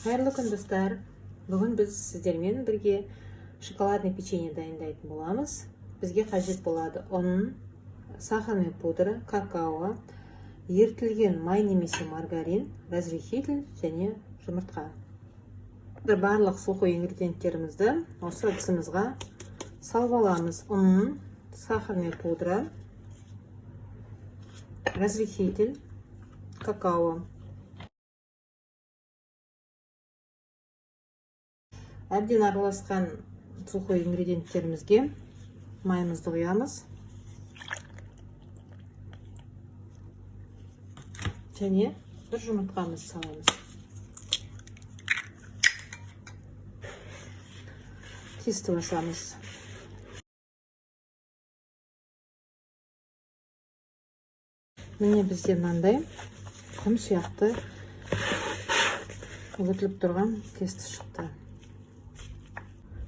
Қайырлы күн достар. Бүгін біз сіздермен бірге шоколадный печенье дайындайтын боламыз. Бізге қажет болады ұн, сахарный пудра, какао, ерітілген май немесе маргарин, разрыхитель және жұмыртқа. Барлық сухой ингредиенттерімізді осы ыдысымызға салып аламыз. Ұн, сахарный пудра, разрыхитель, какао. Әбден араласқан сухой ингредиенттерімізге майымызды құямыз және бір жұмыртқамызды саламыз. Тесті басамыз. Міне бізде мынандай құм сияқты үгітіліп тұрған тесті шықты.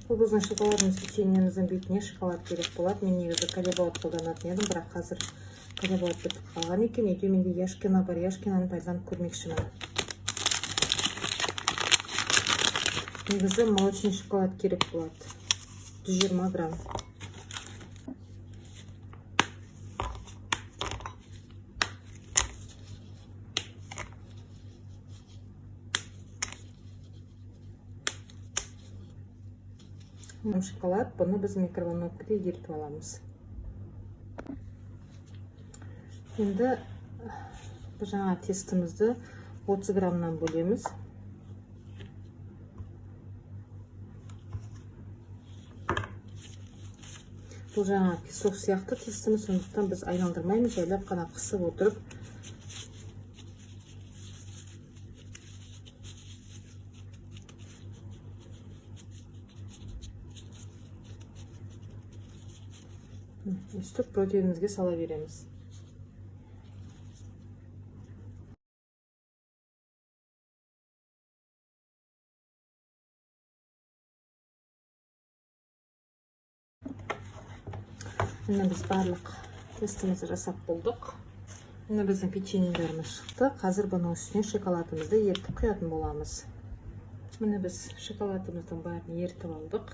Бұл біздің шоколадный печеньеміздің бетіне шоколад керек болады. Мен негізі колебауд қолданатын едім, бірақ қазір колебауд бітіп қалған екен. Үйде менде яшкино бар, яшкиноны пайдаланып көрмекшімін. Негізі молочный шоколад керек болады. 120 грамм. Шоколад, бұны біз микроволновкада ерітіп аламыз. Енді жаңа тестімізді 30 граммнан бөлеміз. Бұл жаңа песок сияқты тестіміз, сондықтан біз айналдырмаймыз, жайлап қана қысып отырып үстіп протеинімізге сала береміз. Міне біз барлық тестімізді жасап болдық. Міне біздің печеньелеріміз шықты. Қазір бұның үстіне шоколадымызды ерітіп құятын боламыз. Міне біз шоколадымыздың бәрін ерітіп алдық.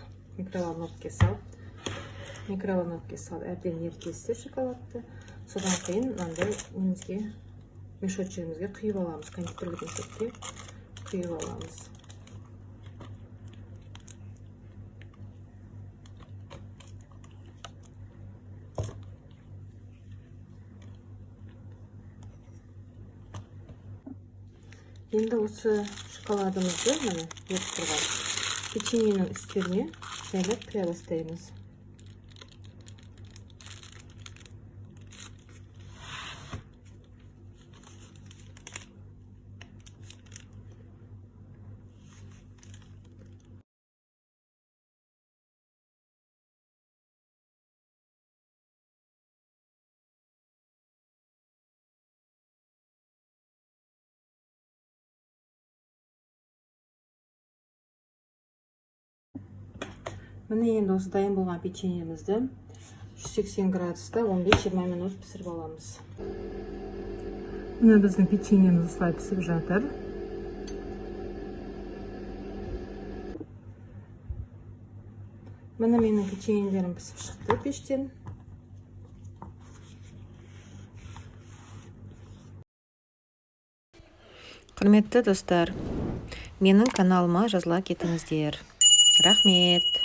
Микроволновкаға салып әбден ерітесіздер шоколадты. Содан кейін мынандай немізге мешочегімізге құйып аламыз. Кондитерлік мешочке құйып аламыз. Енді осы шоколадымызды міне ерітіп тұрған печеньенің үстеріне жайлап құя бастаймыз. Міне енді осы дайын болған печеньемізді 180 градуста 15-20 минут пісіріп аламыз. Міне біздің печеньеміз осылай пісіп жатыр. Міне менің печеньелерім пісіп шықты пештен. Құрметті достар, менің каналыма жазыла кетіңіздер. Рахмет.